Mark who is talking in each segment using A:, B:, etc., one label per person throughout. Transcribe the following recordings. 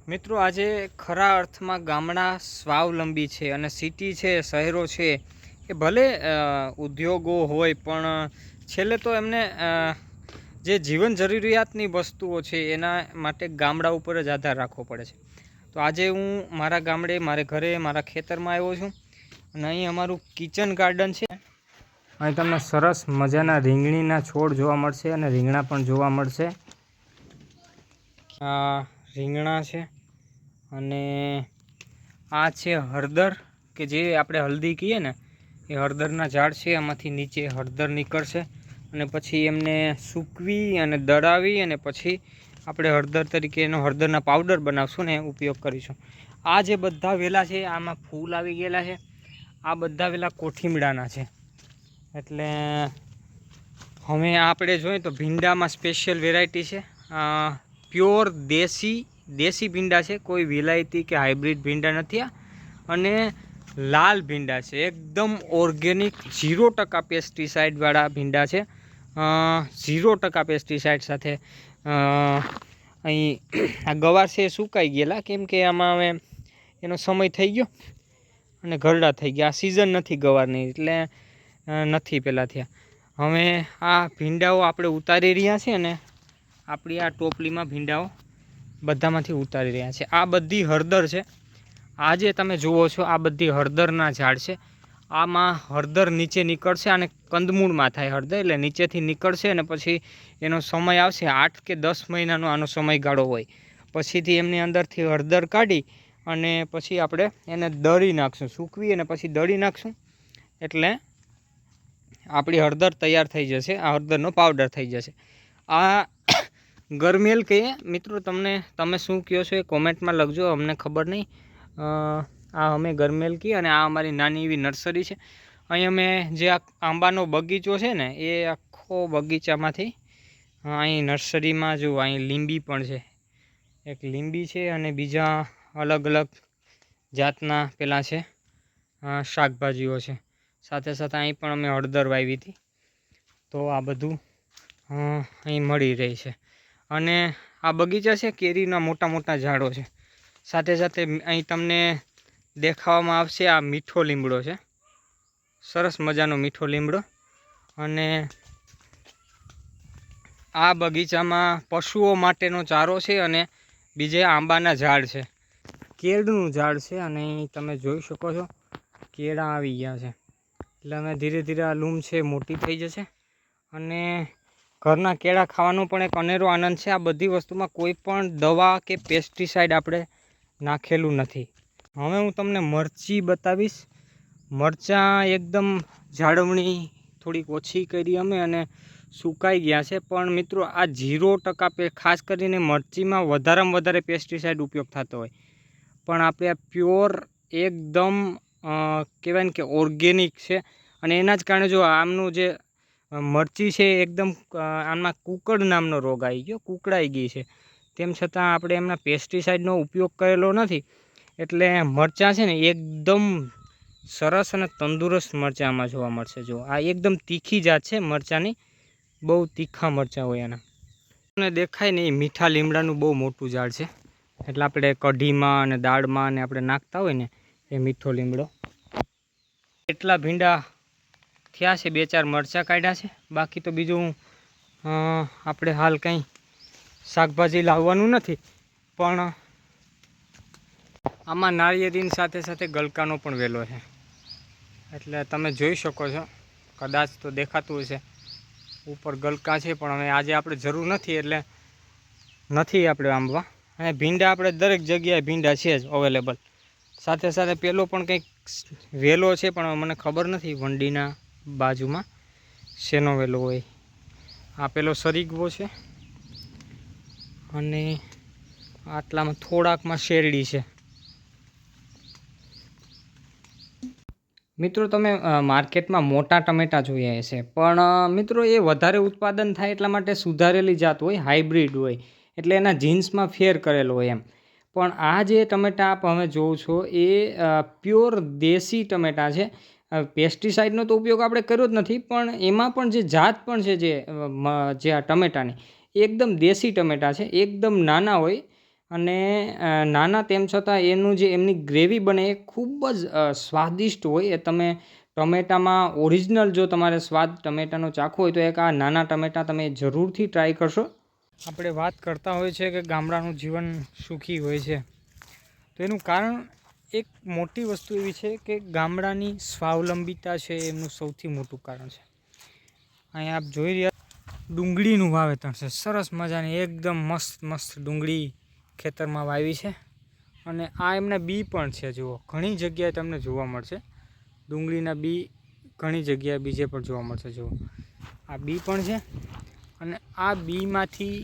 A: મિત્રો આજે ખરા અર્થમાં ગામડા સ્વાવલંબી છે અને સિટી છે, શહેરો છે એ ભલે ઉદ્યોગો હોય પણ છેલ્લે તો એમને જે જીવન જરૂરિયાતની વસ્તુઓ છે એના માટે ગામડા ઉપર જ આધાર રાખવો પડે છે. તો આજે હું મારા ગામડે, મારે ઘરે, મારા ખેતરમાં આવ્યો છું અને અહીં અમારું કિચન ગાર્ડન છે. અહીં તમને સરસ મજાના રીંગણીના છોડ જોવા મળશે અને રીંગણા પણ જોવા મળશે. રીંગણા છે અને આ છે હળદર, કે જે આપણે હલ્દી કહીએ ને એ હળદરના ઝાડ છે. આમાંથી નીચે હળદર નીકળશે અને પછી એમને સૂકવી અને દળાવી અને પછી આપણે હળદર તરીકે એનો હળદરના પાવડર બનાવશું ને ઉપયોગ કરીશું. આ જે બધા વેલા છે આમાં ફૂલ આવી ગયેલા છે. આ બધા વેલા કોઠીમડાના છે. એટલે હવે આપણે જોઈએ તો ભીંડામાં સ્પેશિયલ વેરાયટી છે, પ્યોર દેશી ભીંડા છે, કોઈ વિલાયતી કે હાઇબ્રિડ ભીંડા નથી. અને લાલ ભીંડા છે, એકદમ ઓર્ગેનિક 0% પેસ્ટિસાઇડવાળા ભીંડા છે. 0% પેસ્ટિસાઇડ સાથે અહીં આ ગવાર છે એ સુકાઈ ગયેલા, કેમ કે આમાં હવે એનો સમય થઈ ગયો અને ઘરડા થઈ ગયા. આ સિઝન નથી ગવારની, એટલે નથી પહેલાં થયા. હવે આ ભીંડાઓ આપણે ઉતારી રહ્યા છીએ અને આપણી આ ટોપલીમાં ભીંડાઓ બધામાંથી ઉતારી રહ્યા છે. આ બધી હળદર છે. આ જે તમે જુઓ છો આ બધી હળદરના ઝાડ છે. આમાં હળદર નીચે નીકળશે અને કંદમૂળમાં થાય હળદર, એટલે નીચેથી નીકળશે અને પછી એનો સમય આવશે 8 કે 10 મહિનાનો આનો સમયગાળો હોય. પછીથી એમની અંદરથી હળદર કાઢી અને પછી આપણે એને દળી નાખશું, સૂકવી અને પછી દળી નાખશું એટલે આપણી હળદર તૈયાર થઈ જશે. આ હળદરનો પાવડર થઈ જશે. આ ગરમેલ કહીએ મિત્રો, તમે શું કહો છો એ કોમેન્ટમાં લખજો, અમને ખબર નહીં. આ અમે ગરમેલ કહીએ અને આ અમારી નાની એવી નર્સરી છે. અહીં અમે જે આ આંબાનો બગીચો છે ને એ આખો બગીચામાંથી અહીં નર્સરીમાં જો અહીં લીંબી પણ છે, એક લીંબી છે અને બીજા અલગ અલગ જાતના પેલા છે શાકભાજીઓ છે. સાથે સાથે અહીં પણ અમે હળદર વાવી હતી. તો આ બધું અહીં મળી રહી છે. અને આ બગીચા છે, કેરીના મોટા મોટા ઝાડો છે. સાથે સાથે અહીં તમને દેખાવામાં આવશે આ મીઠો લીમડો છે, સરસ મજાનો મીઠો લીમડો. અને આ બગીચામાં પશુઓ માટેનો ચારો છે અને બીજે આંબાના ઝાડ છે, કેળનું ઝાડ છે. અને તમે જોઈ શકો છો કેળા આવી ગયા છે. એટલે અમે ધીરે ધીરે આ લૂમ છે મોટી થઈ જશે અને ઘરના કેળા ખાવાનો પણ એક અનેરો આનંદ છે. આ બધી વસ્તુમાં કોઈ પણ દવા કે પેસ્ટિસાઇડ આપણે નાખેલું નથી. હવે હું તમને મરચી બતાવીશ. મરચાં એકદમ જાળવણી થોડીક ઓછી કરી અમે અને સુકાઈ ગયા છે. પણ મિત્રો આ 0% ખાસ કરીને મરચીમાં વધારેમાં વધારે પેસ્ટિસાઇડ ઉપયોગ થતો હોય, પણ આપણે આ પ્યોર એકદમ કહેવાય ને કે ઓર્ગેનિક છે. અને એના જ કારણે જો આમનું જે મરચી છે એકદમ આમાં કુકડ નામનો રોગ આવી ગયો, કુકડાઈ ગઈ છે. તેમ છતાં આપણે એમના પેસ્ટિસાઇડનો ઉપયોગ કરેલો નથી. એટલે મરચાં છે ને એકદમ સરસ અને તંદુરસ્ત મરચાં આમાં જોવા મળશે. જો આ એકદમ તીખી જાત છે મરચાંની, બહુ તીખા મરચાં હોય એના. અને દેખાય ને એ મીઠા લીમડાનું બહુ મોટું ઝાડ છે. એટલે આપણે કઢીમાં અને દાળમાં અને આપણે નાખતા હોય ને એ મીઠો લીમડો. એટલા ભીંડા થયા છે, 2-4 મરચાં કાઢ્યા છે. બાકી તો બીજું આપણે હાલ કંઈ શાકભાજી લાવવાનું નથી. પણ આમાં નાળિયેરીની સાથે સાથે ગલકાનો પણ વેલો છે. એટલે તમે જોઈ શકો છો, કદાચ તો દેખાતું હશે ઉપર ગલકા છે. પણ હવે આજે આપણે જરૂર નથી એટલે નથી આપણે આંબવા. અને ભીંડા આપણે દરેક જગ્યાએ ભીંડા છે જ અવેલેબલ. સાથે સાથે પેલો પણ કંઈક વેલો છે, પણ મને ખબર નથી વંડીના બાજુમાં શેનો વેલો હોય. આ પેલો સરીગવો છે અને આટલામાં થોડાકમાં શેરડી છે. મિત્રો તમે માર્કેટમાં મોટા ટમેટાં જોયા હશે, પણ મિત્રો એ વધારે ઉત્પાદન થાય એટલા માટે સુધારેલી જાત હોય, હાઇબ્રિડ હોય, એટલે એના જીન્સમાં ફેર કરેલો હોય એમ. પણ આ જે ટમેટાં આપ હવે જોવો છો એ પ્યોર દેશી ટમેટાં છે. પેસ્ટિસાઇડનો તો ઉપયોગ આપણે કર્યો જ નથી, પણ એમાં પણ જે જાત પણ છે જે આ ટમેટાની એકદમ દેશી ટમેટાં છે. એકદમ નાના હોય અને નાના તેમ છતાં એનું જે એમની ગ્રેવી બને એ ખૂબ જ સ્વાદિષ્ટ હોય. એ તમે ટમેટામાં ઓરિજિનલ જો તમારે સ્વાદ ટમેટાનો ચાખવો હોય તો એક આ નાના ટમેટા તમે જરૂરથી ટ્રાય કરશો. આપણે વાત કરતા હોય છે કે ગામડાનું જીવન સુખી હોય છે, તો એનું કારણ એક મોટી વસ્તુ એવી છે કે ગામડાની સ્વાવલંબિતા છે એમનું સૌથી મોટું કારણ છે. અહીંયા આપ જોઈ રહ્યા ડુંગળીનું વાવેતર છે, સરસ મજાની એકદમ મસ્ત મસ્ત ડુંગળી ખેતરમાં વાવી છે. અને આ એમના બી પણ છે, જુઓ ઘણી જગ્યાએ તમને જોવા મળશે ડુંગળીના બી, ઘણી જગ્યાએ બીજે પણ જોવા મળશે. જુઓ આ બી પણ છે અને આ બીમાંથી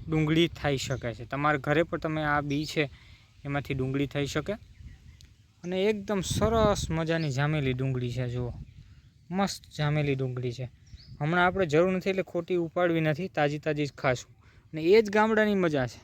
A: ડુંગળી થઈ શકે છે. તમારા ઘરે પણ તમે આ બી છે એમાંથી ડુંગળી થઈ શકે. અને એકદમ સરસ મજાની જામેલી ડુંગળી છે, જુઓ મસ્ત જામેલી ડુંગળી છે. હમણાં આપણે જરૂર નથી એટલે ખોટી ઉપાડવી નથી, તાજી તાજી જ ખાશું. અને એ જ ગામડાની મજા છે.